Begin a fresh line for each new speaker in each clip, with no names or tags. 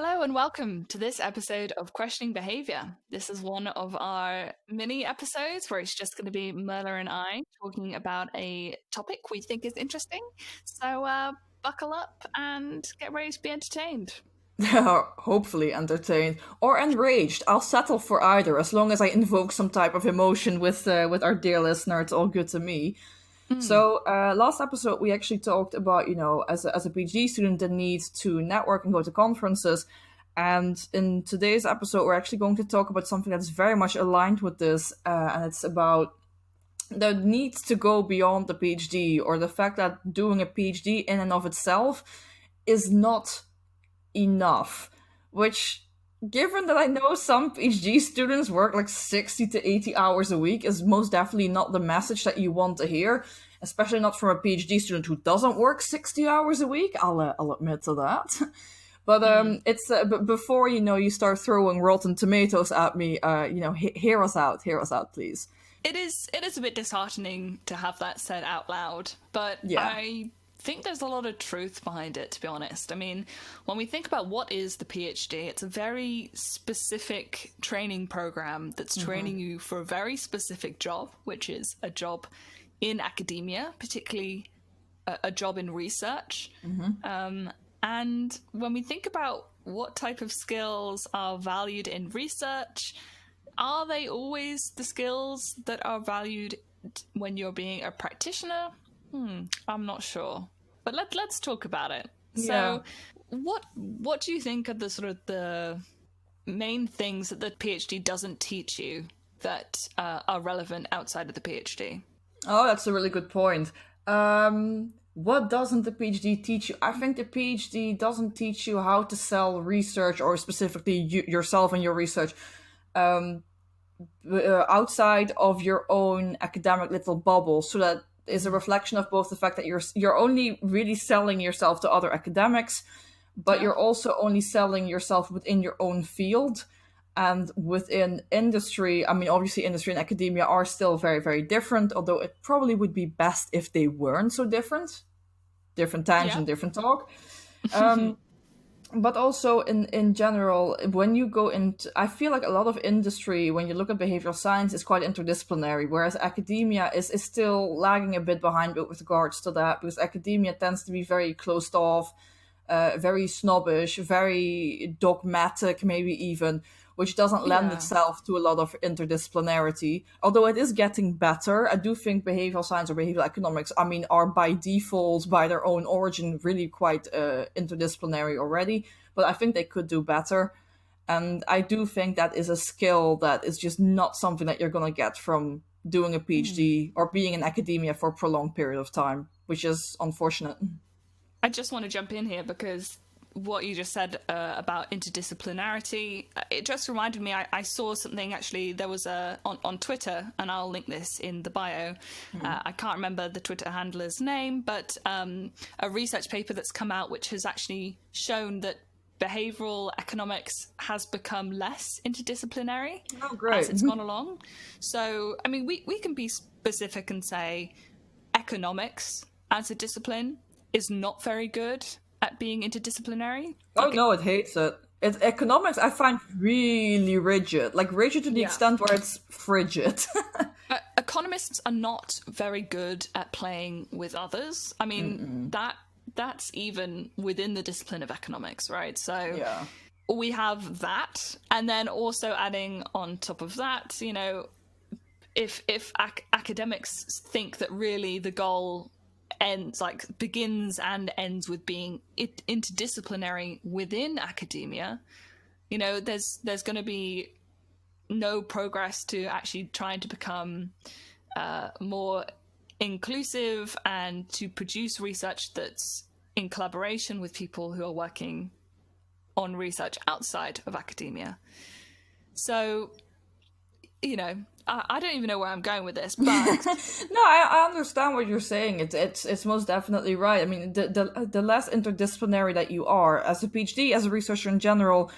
Hello and welcome to this episode of Questioning Behaviour. This is one of our mini episodes where it's just going to be Merle and I talking about a topic we think is interesting. So buckle up and get ready to be entertained.
Hopefully entertained or enraged. I'll settle for either, as long as I invoke some type of emotion with our dear listener. It's all good to me. So last episode we actually talked about, as a PhD student, the need to network and go to conferences. And in today's episode, we're actually going to talk about something that's very much aligned with this, and it's about the need to go beyond the PhD, or the fact that doing a PhD in and of itself is not enough. Which, given that I know some PhD students work like 60 to 80 hours a week, is most definitely not the message that you want to hear, especially not from a PhD student who doesn't work 60 hours a week. I'll admit to that. But it's but before you start throwing rotten tomatoes at me, hear us out, please.
It is a bit disheartening to have that said out loud, but yeah. I think there's a lot of truth behind it, to be honest. I mean, when we think about what is the PhD, it's a very specific training program that's training you for a very specific job, which is a job in academia, particularly a job in research. And when we think about what type of skills are valued in research, are they always the skills that are valued when you're being a practitioner? I'm not sure. But let's talk about it.
Yeah.
So what do you think are the sort of the main things that the PhD doesn't teach you that are relevant outside of the PhD?
Oh, that's a really good point. What doesn't the PhD teach you? I think the PhD doesn't teach you how to sell research, or specifically yourself and your research, outside of your own academic little bubble. So that is a reflection of both the fact that you're only really selling yourself to other academics, but you're also only selling yourself within your own field. And within industry, I mean, obviously industry and academia are still very, very different, although it probably would be best if they weren't so different. Different tangent, different talk. But also in general, when you go into, I feel like a lot of industry, when you look at behavioral science, is quite interdisciplinary, whereas academia is still lagging a bit behind with regards to that, because academia tends to be very closed off, very snobbish, very dogmatic, maybe even, which doesn't lend itself to a lot of interdisciplinarity. Although it is getting better, I do think behavioral science or behavioral economics, are by default, by their own origin, really quite interdisciplinary already. But I think they could do better. And I do think that is a skill that is just not something that you're going to get from doing a PhD or being in academia for a prolonged period of time, which is unfortunate.
I just want to jump in here because what you just said about interdisciplinarity, it just reminded me, I saw something actually, there was on Twitter, and I'll link this in the bio. I can't remember the Twitter handler's name, but a research paper that's come out which has actually shown that behavioural economics has become less interdisciplinary as it's gone along. So, I mean, we can be specific and say economics as a discipline is not very good at being interdisciplinary.
No, it hates it. Economics I find really rigid. Like rigid to the extent where it's frigid.
Economists are not very good at playing with others. I mean, that's even within the discipline of economics, right? So we have that. And then also adding on top of that, if academics think that really the goal begins and ends with being interdisciplinary within academia, there's going to be no progress to actually trying to become more inclusive and to produce research that's in collaboration with people who are working on research outside of academia. So, I don't even know where I'm going with this, but
no, I understand what you're saying. It's most definitely right. I mean, the less interdisciplinary that you are as a PhD, as a researcher in general,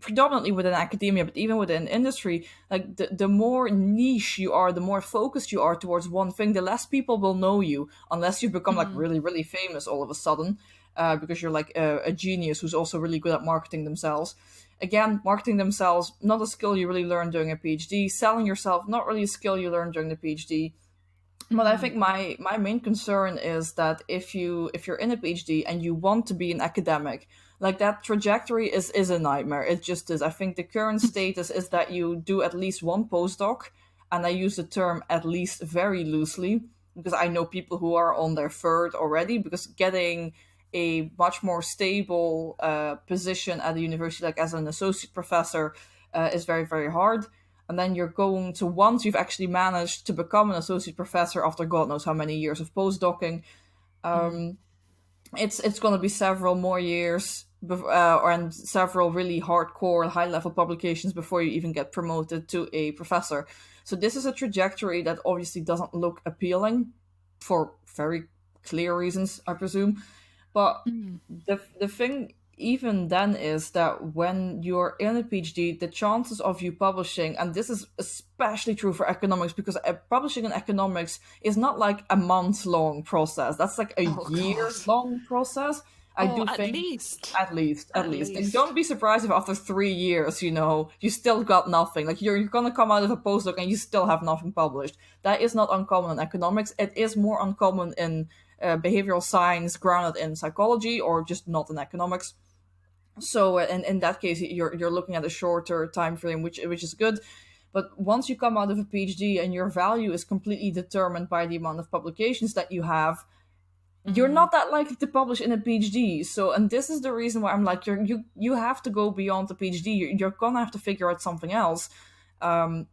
predominantly within academia, but even within industry, like the more niche you are, the more focused you are towards one thing, the less people will know you, unless you become like really, really famous all of a sudden. because you're like a genius who's also really good at marketing themselves. Again, marketing themselves, not a skill you really learn during a PhD. Selling yourself, not really a skill you learn during the PhD. But I think my main concern is that if you're in a PhD and you want to be an academic, like that trajectory is a nightmare. It just is. I think the current status is that you do at least one postdoc, and I use the term at least very loosely because I know people who are on their third already, because getting a much more stable position at a university, like as an associate professor, is very, very hard. And then you're going to, once you've actually managed to become an associate professor after God knows how many years of postdocing, it's going to be several more years and several really hardcore high-level publications before you even get promoted to a professor. So this is a trajectory that obviously doesn't look appealing for very clear reasons, I presume. But the thing even then is that when you're in a PhD, the chances of you publishing, and this is especially true for economics, because publishing in economics is not like a month-long process. That's like a year-long process. I do think at least. And don't be surprised if after 3 years, you still got nothing. Like you're gonna come out of a postdoc and you still have nothing published. That is not uncommon in economics. It is more uncommon in behavioral science grounded in psychology, or just not in economics. So in that case, you're looking at a shorter time frame, which is good. But once you come out of a PhD and your value is completely determined by the amount of publications that you have, you're not that likely to publish in a PhD. So, and this is the reason why I'm like, you have to go beyond the PhD. You're gonna have to figure out something else,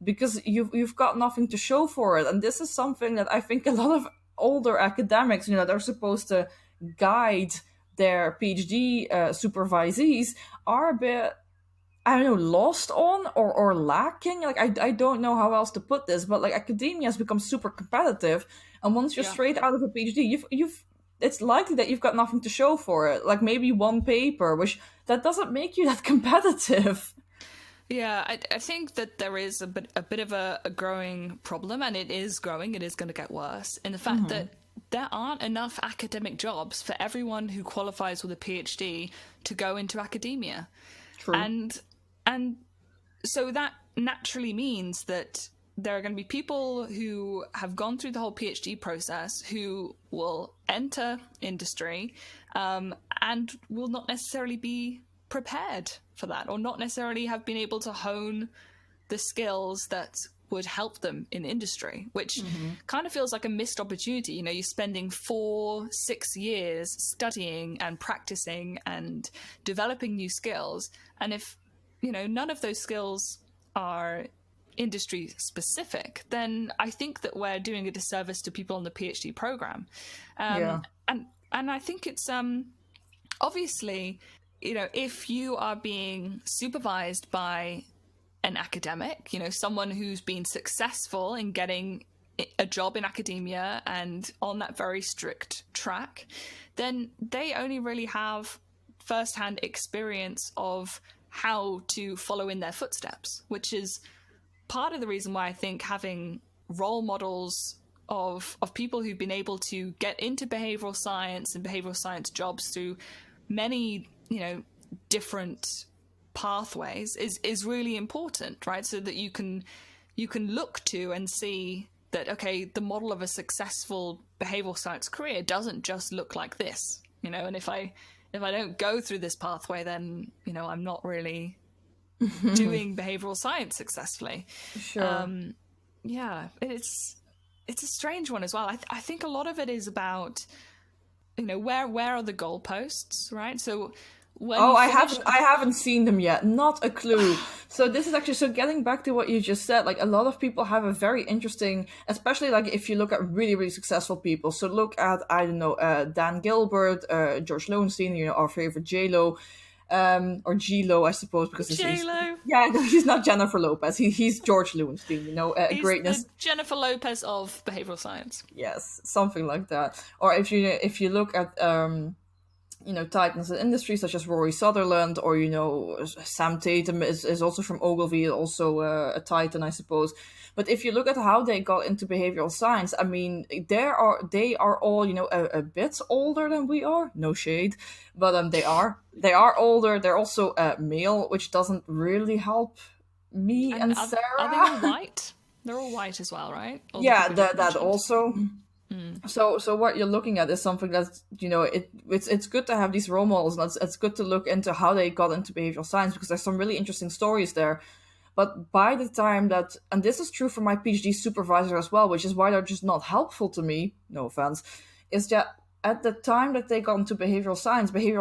because you've got nothing to show for it. And this is something that I think a lot of older academics, they're supposed to guide their PhD supervisees, are a bit, I don't know, lost on or lacking. Like I don't know how else to put this, but like academia has become super competitive, and once you're straight out of a PhD, you've it's likely that you've got nothing to show for it. Like maybe one paper, which that doesn't make you that competitive.
Yeah, I think that there is a bit of a growing problem, and it is growing. It is going to get worse in the fact that there aren't enough academic jobs for everyone who qualifies with a PhD to go into academia.
True.
And so that naturally means that there are going to be people who have gone through the whole PhD process who will enter industry and will not necessarily be prepared for that, or not necessarily have been able to hone the skills that would help them in industry, which kind of feels like a missed opportunity. You're spending 4-6 years studying and practicing and developing new skills. And if, none of those skills are industry specific, then I think that we're doing a disservice to people on the PhD program. And I think it's obviously, if you are being supervised by an academic, someone who's been successful in getting a job in academia and on that very strict track, then they only really have firsthand experience of how to follow in their footsteps, which is part of the reason why I think having role models of people who've been able to get into behavioral science and behavioral science jobs through many, different pathways is really important, right? So that you can look to and see that, okay, the model of a successful behavioral science career doesn't just look like this, and if I don't go through this pathway, then I'm not really doing behavioral science successfully.
Sure.
It's a strange one as well. I think a lot of it is about where are the goalposts, right? So
I haven't seen them yet. Not a clue. So this is actually, getting back to what you just said, like a lot of people have a very interesting, especially like if you look at really, really successful people. So look at, I don't know, Dan Gilbert, George Lowenstein, our favorite J-Lo, or G-Lo, I suppose, because
J-Lo.
He's not Jennifer Lopez. He's George Lowenstein,
he's
greatness.
The Jennifer Lopez of behavioral science.
Yes, something like that. Or if you look at titans in industry such as Rory Sutherland, or Sam Tatum is also from Ogilvy, also a titan, I suppose. But if you look at how they got into behavioral science, I mean, they are all a bit older than we are. No shade, but they are older. They're also male, which doesn't really help me and Sarah.
Are they all white? They're all white as well, right? All
yeah, that also. So what you're looking at is something that's, it's good to have these role models, and it's good to look into how they got into behavioral science, because there's some really interesting stories there. But by the time that, and this is true for my PhD supervisor as well, which is why they're just not helpful to me, no offense, is that at the time that they got into behavioral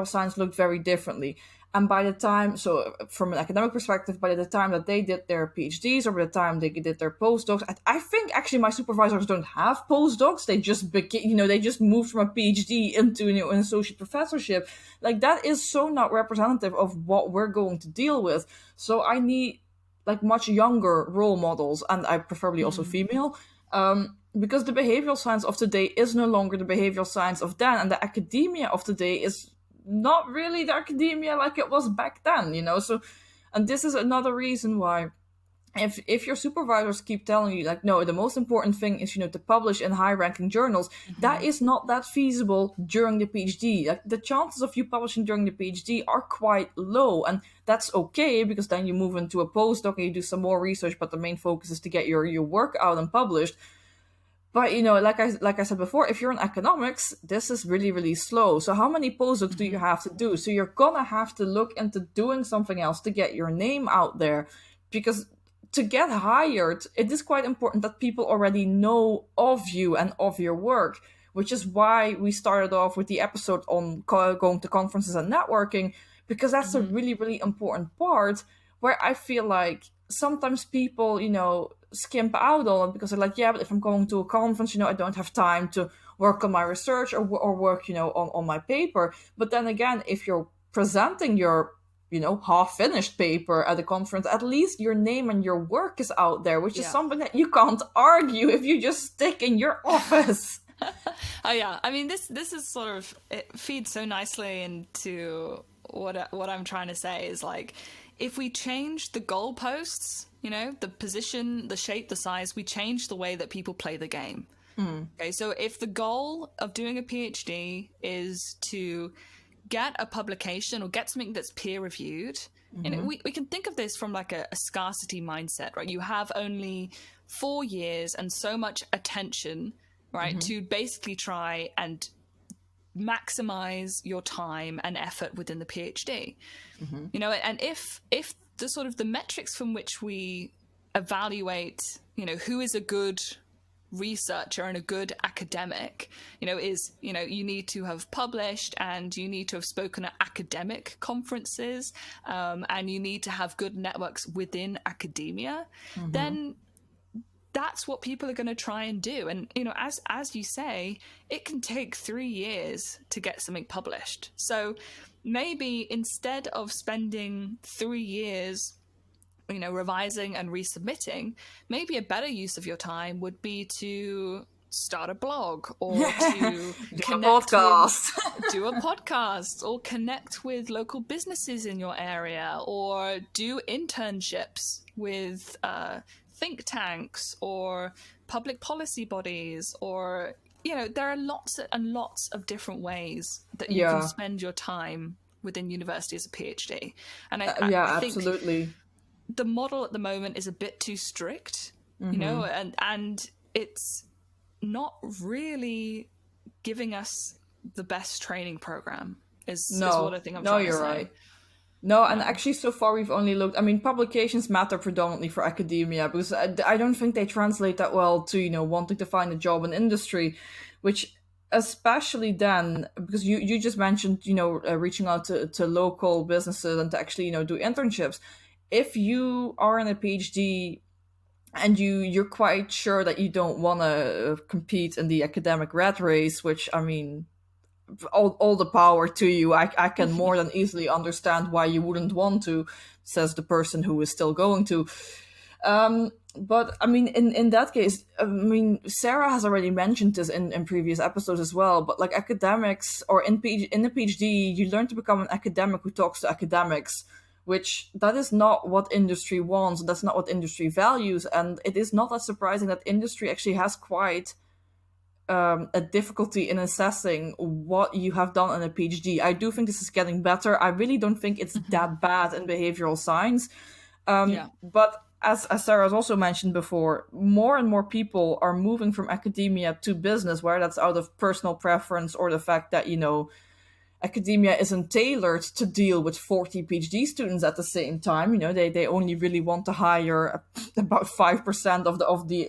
science looked very differently. And by the time, so from an academic perspective, by the time that they did their PhDs, or by the time they did their postdocs, I think actually my supervisors don't have postdocs. They just they just moved from a PhD into an associate professorship. Like, that is so not representative of what we're going to deal with. So I need like much younger role models, and I preferably also female, because the behavioral science of today is no longer the behavioral science of then, and the academia of today is not really the academia like it was back then, So, and this is another reason why, if your supervisors keep telling you, like, no, the most important thing is, to publish in high-ranking journals, that is not that feasible during the PhD. Like, the chances of you publishing during the PhD are quite low, and that's okay, because then you move into a postdoc and you do some more research, but the main focus is to get your work out and published. But, like I said before, if you're in economics, this is really, really slow. So how many postdocs do you have to do? So you're gonna have to look into doing something else to get your name out there, because to get hired, it is quite important that people already know of you and of your work, which is why we started off with the episode on going to conferences and networking, because that's a really, really important part where I feel like sometimes people, skimp out on it, because they're like, yeah, but if I'm going to a conference, I don't have time to work on my research or work, on my paper. But then again, if you're presenting your half-finished paper at a conference, at least your name and your work is out there, which is something that you can't argue if you just stick in your office.
Oh yeah, I mean, this is sort of, it feeds so nicely into what I'm trying to say is, like, if we change the goalposts, the position, the shape, the size, we change the way that people play the game. Okay, so if the goal of doing a PhD is to get a publication or get something that's peer reviewed, we can think of this from like a scarcity mindset, right? You have only 4 years and so much attention, right, to basically try and maximize your time and effort within the PhD. And if the sort of the metrics from which we evaluate, who is a good researcher and a good academic, is, you need to have published, and you need to have spoken at academic conferences, and you need to have good networks within academia, then that's what people are going to try and do. And, as you say, it can take 3 years to get something published. So maybe instead of spending 3 years, revising and resubmitting, maybe a better use of your time would be to start a blog, or to
do a
podcast, or connect with local businesses in your area, or do internships with think tanks or public policy bodies, or there are lots and lots of different ways that you can spend your time within university as a PhD. And I think
absolutely,
the model at the moment is a bit too strict, and it's not really giving us the best training program. Is what I think I'm trying to say.
Right. No, and actually, so far we've only looked. I mean, publications matter predominantly for academia, because I don't think they translate that well to wanting to find a job in industry, which especially then, because you just mentioned reaching out to local businesses and to actually do internships. If you are in a PhD and you're quite sure that you don't want to compete in the academic rat race, which, I mean, all the power to you. I can more than easily understand why you wouldn't want to, says the person who is still going to. But I mean, in that case, I mean, Sarah has already mentioned this in previous episodes as well. But like academics, or in the PhD, you learn to become an academic who talks to academics, which that is not what industry wants. That's not what industry values, and it is not that surprising that industry actually has quite a difficulty in assessing what you have done in a PhD. I do think this is getting better. I really don't think it's that bad in behavioral science. But as Sarah has also mentioned before, more and more people are moving from academia to business, whether that's out of personal preference or the fact that, academia isn't tailored to deal with 40 PhD students at the same time. They only really want to hire about 5%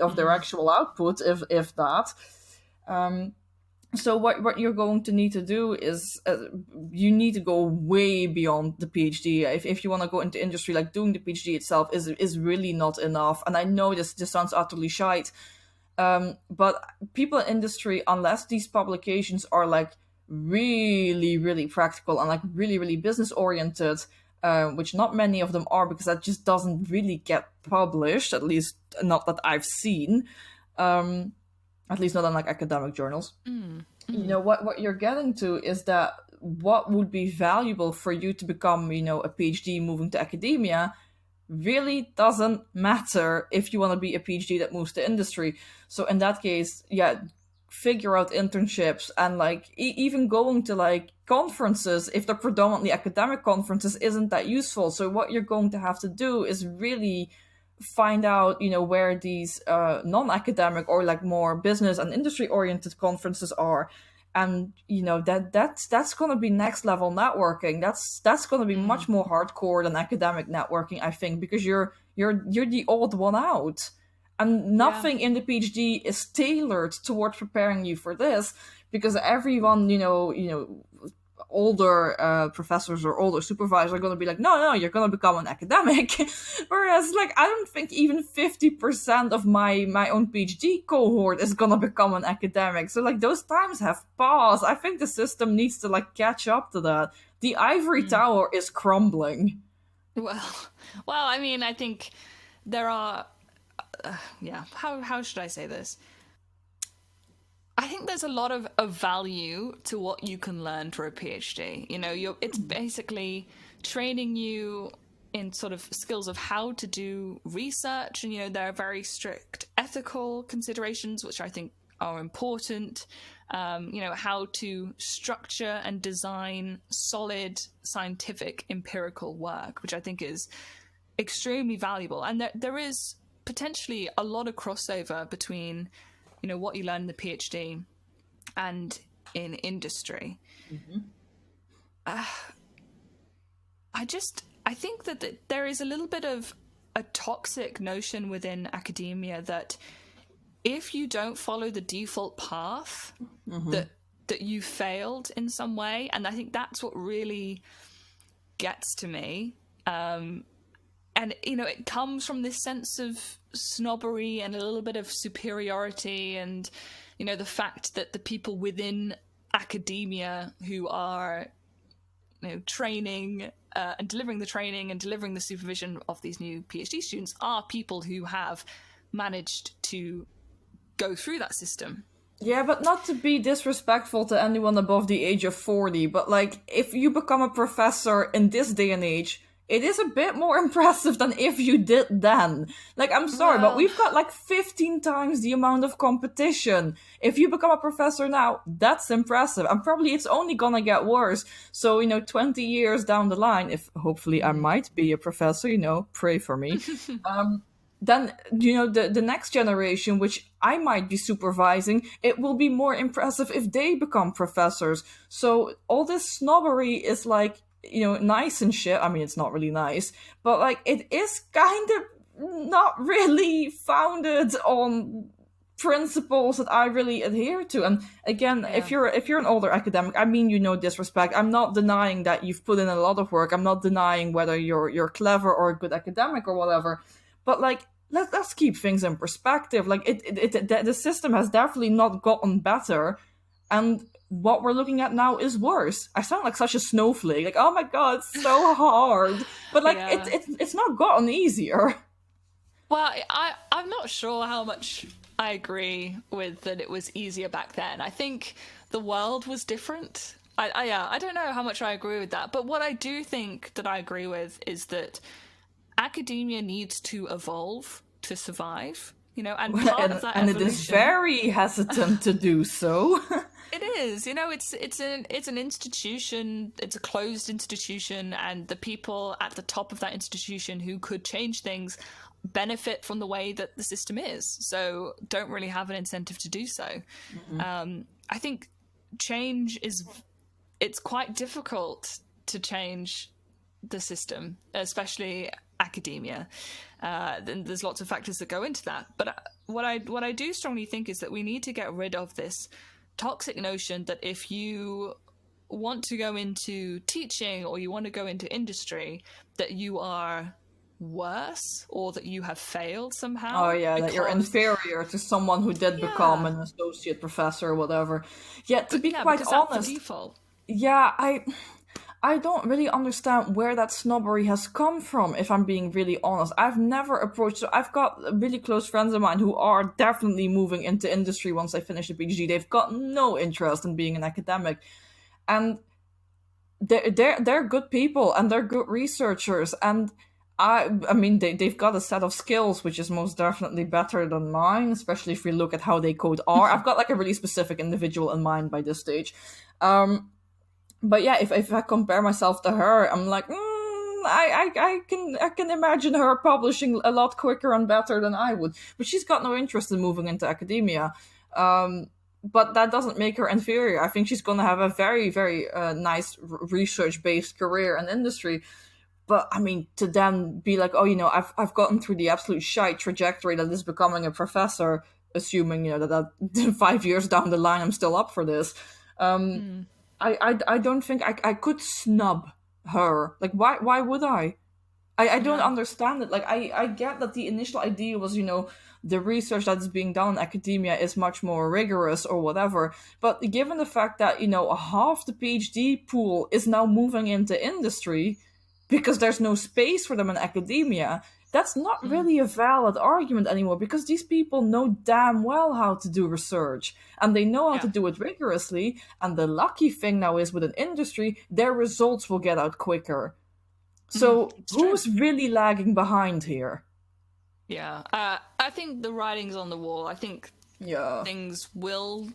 of their actual output, if that. So what you're going to need to do is you need to go way beyond the PhD. If you want to go into industry, like doing the PhD itself is really not enough. And I know this sounds utterly shite, but people in industry, unless these publications are like really, really practical and like really, really business oriented, which not many of them are, because that just doesn't really get published, at least not that I've seen. At least not in like academic journals. What you're getting to is that what would be valuable for you to become, a PhD moving to academia really doesn't matter if you want to be a PhD that moves to industry. So in that case, figure out internships, and like even going to like conferences, if they're predominantly academic conferences, isn't that useful. So what you're going to have to do is really find out, where these non-academic or like more business and industry oriented conferences are, and that's going to be next level networking. That's going to be much more hardcore than academic networking, I think, because you're the odd one out, and nothing in the PhD is tailored towards preparing you for this, because everyone, older professors or older supervisors are going to be like, no, you're going to become an academic. Whereas, like, I don't think even 50% of my own PhD cohort is going to become an academic. So, like, those times have passed. I think the system needs to, like, catch up to that. The ivory tower is crumbling.
Well, I mean, I think there are... how should I say this? I think there's a lot of value to what you can learn for a PhD. It's basically training you in sort of skills of how to do research, and there are very strict ethical considerations which I think are important. How to structure and design solid scientific empirical work, which I think is extremely valuable. And there is potentially a lot of crossover between what you learn in the PhD and in industry. I think that there is a little bit of a toxic notion within academia that if you don't follow the default path, that you failed in some way. And I think that's what really gets to me. And, it comes from this sense of snobbery and a little bit of superiority, and, the fact that the people within academia who are, training and delivering the training and delivering the supervision of these new PhD students are people who have managed to go through that system.
Yeah, but not to be disrespectful to anyone above the age of 40, but, like, if you become a professor in this day and age, it is a bit more impressive than if you did then. Like, I'm sorry, but we've got like 15 times the amount of competition. If you become a professor now, that's impressive. And probably it's only gonna get worse. So, 20 years down the line, if hopefully I might be a professor, pray for me. Then, the next generation, which I might be supervising, it will be more impressive if they become professors. So all this snobbery is like, nice and shit. I mean, it's not really nice, but like it is kind of not really founded on principles that I really adhere to. And again, if you're an older academic, I mean, disrespect. I'm not denying that you've put in a lot of work. I'm not denying whether you're clever or a good academic or whatever. But like, let's keep things in perspective. Like the system has definitely not gotten better, and what we're looking at now is worse. I sound like such a snowflake. Like, oh my god, it's so hard. But like, it's not gotten easier.
Well, I'm not sure how much I agree with that it was easier back then. I think the world was different. I don't know how much I agree with that. But what I do think that I agree with is that academia needs to evolve to survive, you know, and part of that
and
evolution,
it is very hesitant to do so.
It is, you know, it's an institution, it's a closed institution, and the people at the top of that institution who could change things benefit from the way that the system is, so don't really have an incentive to do so. I think it's quite difficult to change the system, especially academia. Then there's lots of factors that go into that. But what I do strongly think is that we need to get rid of this toxic notion that if you want to go into teaching or you want to go into industry, that you are worse or that you have failed somehow.
Oh yeah, that you're inferior to someone who did become an associate professor or whatever. Yeah, to be quite honest,
that's the default.
Yeah, I don't really understand where that snobbery has come from, if I'm being really honest. I've never approached... So I've got really close friends of mine who are definitely moving into industry once they finish a PhD. They've got no interest in being an academic. And they're good people, and they're good researchers. And I mean, they've got a set of skills which is most definitely better than mine, especially if we look at how they code R. I've got like a really specific individual in mind by this stage. But yeah, if I compare myself to her, I'm like, I can imagine her publishing a lot quicker and better than I would. But she's got no interest in moving into academia. But that doesn't make her inferior. I think she's going to have a very, very nice research-based career in industry. But I mean, to then be like, oh, you know, I've gotten through the absolute shite trajectory that is becoming a professor, assuming, you know, that 5 years down the line I'm still up for this. I don't think I could snub her. Like, why would I? I don't understand it. Like, I get that the initial idea was, you know, the research that is being done in academia is much more rigorous or whatever. But given the fact that, you know, half the PhD pool is now moving into industry because there's no space for them in academia, that's not really a valid argument anymore, because these people know damn well how to do research and they know how to do it rigorously. And the lucky thing now is with an industry, their results will get out quicker. So who's really lagging behind here?
Yeah, I think the writing's on the wall. I think things will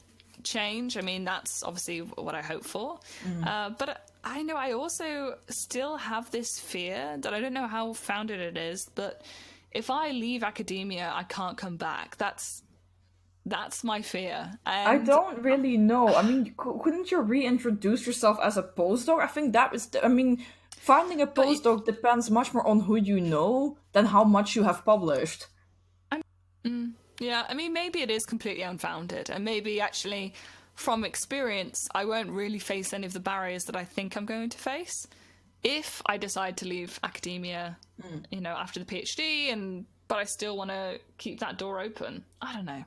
change. I mean, that's obviously what I hope for. But I know I also still have this fear that I don't know how founded it is, but if I leave academia, I can't come back. That's my fear. And
I don't really know. I mean, couldn't you reintroduce yourself as a postdoc? I think that is... I mean, finding a postdoc depends much more on who you know than how much you have published.
Yeah, I mean, maybe it is completely unfounded, and maybe actually, from experience, I won't really face any of the barriers that I think I'm going to face if I decide to leave academia, you know, after the PhD, but I still want to keep that door open. I don't know.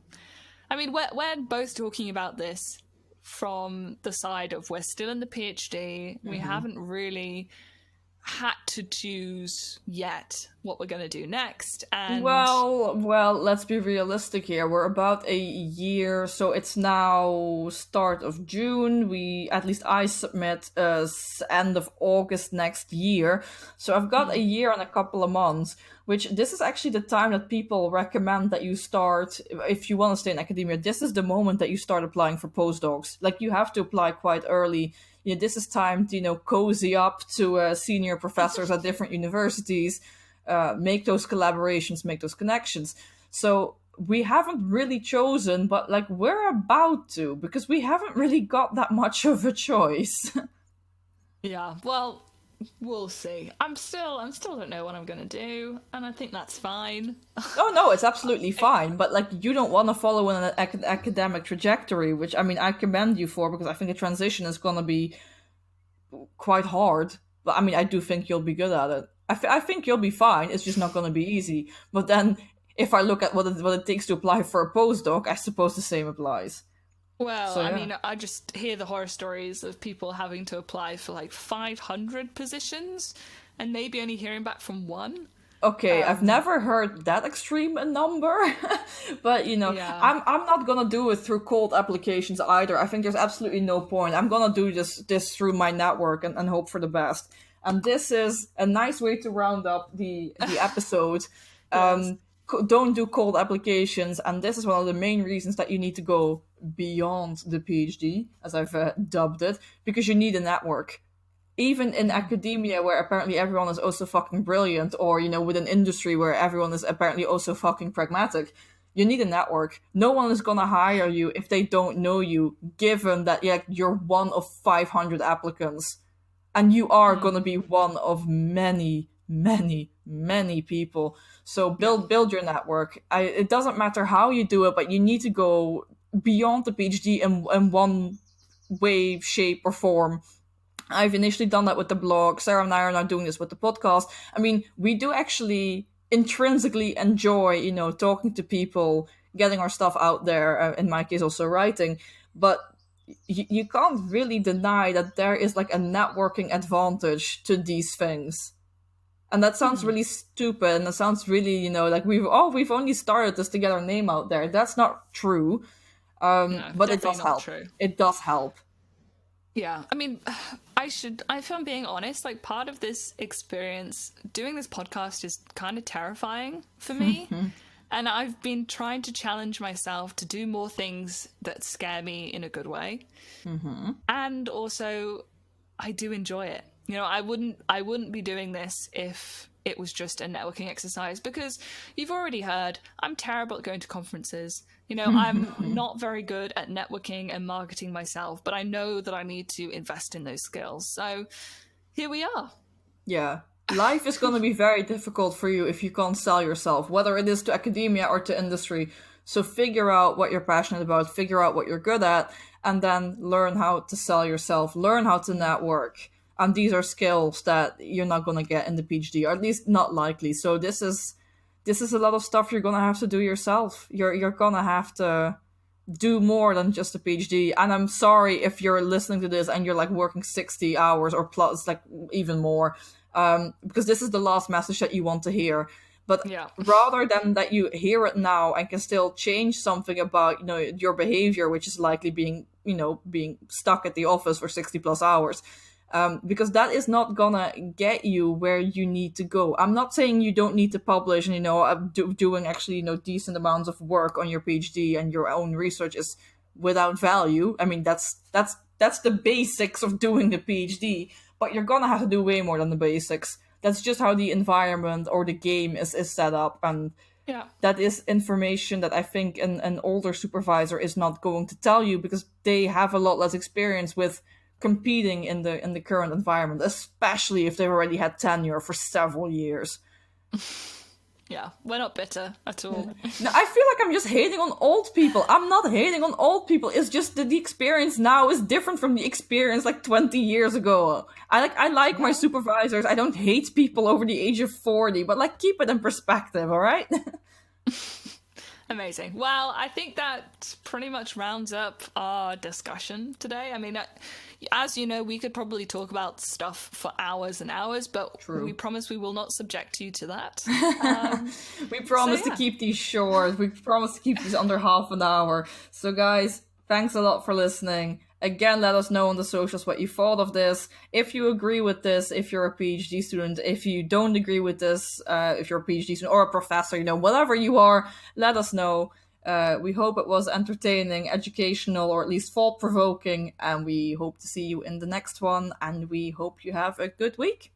I mean, we're both talking about this from the side of we're still in the PhD. We haven't really had to choose yet what we're going to do next. And
well, let's be realistic here. We're about a year, so it's now start of June. At least I submit end of August next year. So I've got a year and a couple of months, which this is actually the time that people recommend that you start, if you want to stay in academia, this is the moment that you start applying for postdocs. Like, you have to apply quite early. You know, this is time to, you know, cozy up to senior professors at different universities, make those collaborations, make those connections. So we haven't really chosen, but like, we're about to, because we haven't really got that much of a choice.
Yeah, well, we'll see. I'm still don't know what I'm gonna do, and I think that's fine.
Oh no, it's absolutely fine. But like, you don't want to follow an academic trajectory, which I mean, I commend you for, because I think the transition is gonna be quite hard. But I mean, I do think you'll be good at it. I think you'll be fine. It's just not gonna be easy. But then, if I look at what it takes to apply for a postdoc, I suppose the same applies.
Well, so, I mean, I just hear the horror stories of people having to apply for like 500 positions and maybe only hearing back from one.
okay, I've never heard that extreme a number, but I'm not gonna do it through cold applications either. I think there's absolutely no point. I'm gonna do this through my network and hope for the best. And this is a nice way to round up the episode. Yes. Don't do cold applications, and this is one of the main reasons that you need to go beyond the PhD, as I've dubbed it, because you need a network. Even in academia, where apparently everyone is also fucking brilliant, or, within industry where everyone is apparently also fucking pragmatic, you need a network. No one is gonna hire you if they don't know you, given that you're one of 500 applicants. And you are gonna be one of many, many, many people. So build your network. It doesn't matter how you do it, but you need to go beyond the PhD in one way, shape, or form. I've initially done that with the blog. Sarah and I are now doing this with the podcast. I mean, we do actually intrinsically enjoy, talking to people, getting our stuff out there, in my case also writing. But you can't really deny that there is like a networking advantage to these things. And that sounds really stupid, and it sounds really, like we've only started this to get our name out there. That's not true. No, but it does help. True. It does help.
Yeah, I mean, if I'm being honest, like part of this experience, doing this podcast is kind of terrifying for me. And I've been trying to challenge myself to do more things that scare me in a good way. And also, I do enjoy it. I wouldn't be doing this if it was just a networking exercise, because you've already heard I'm terrible at going to conferences. I'm not very good at networking and marketing myself, but I know that I need to invest in those skills. So here we are.
Yeah. Life is going to be very difficult for you if you can't sell yourself, whether it is to academia or to industry. So figure out what you're passionate about, figure out what you're good at, and then learn how to sell yourself, learn how to network. And these are skills that you're not going to get in the PhD, or at least not likely. So this is a lot of stuff you're going to have to do yourself. You're going to have to do more than just a PhD. And I'm sorry if you're listening to this and you're like working 60 hours or plus, like even more, because this is the last message that you want to hear. But rather than that you hear it now and can still change something about, your behavior, which is likely being stuck at the office for 60 plus hours, because that is not gonna get you where you need to go. I'm not saying you don't need to publish and, doing actually, decent amounts of work on your PhD and your own research is without value. I mean, that's the basics of doing the PhD, but you're gonna have to do way more than the basics. That's just how the environment or the game is set up. And that is information that I think an older supervisor is not going to tell you, because they have a lot less experience with competing in the current environment, especially if they've already had tenure for several years.
Yeah, we're not bitter at all.
No, I feel like I'm just hating on old people. I'm not hating on old people. It's just that the experience now is different from the experience like 20 years ago. I like my supervisors. I don't hate people over the age of 40, but like keep it in perspective, all right?
Amazing. Well, I think that pretty much rounds up our discussion today. I mean, as you know, we could probably talk about stuff for hours and hours, but we promise we will not subject you to that.
We promise to keep these short. We promise to keep these under half an hour. So guys, thanks a lot for listening. Again, let us know on the socials what you thought of this. If you agree with this, if you're a PhD student, if you don't agree with this, if you're a PhD student or a professor, whatever you are, let us know. We hope it was entertaining, educational, or at least thought-provoking, and we hope to see you in the next one, and we hope you have a good week.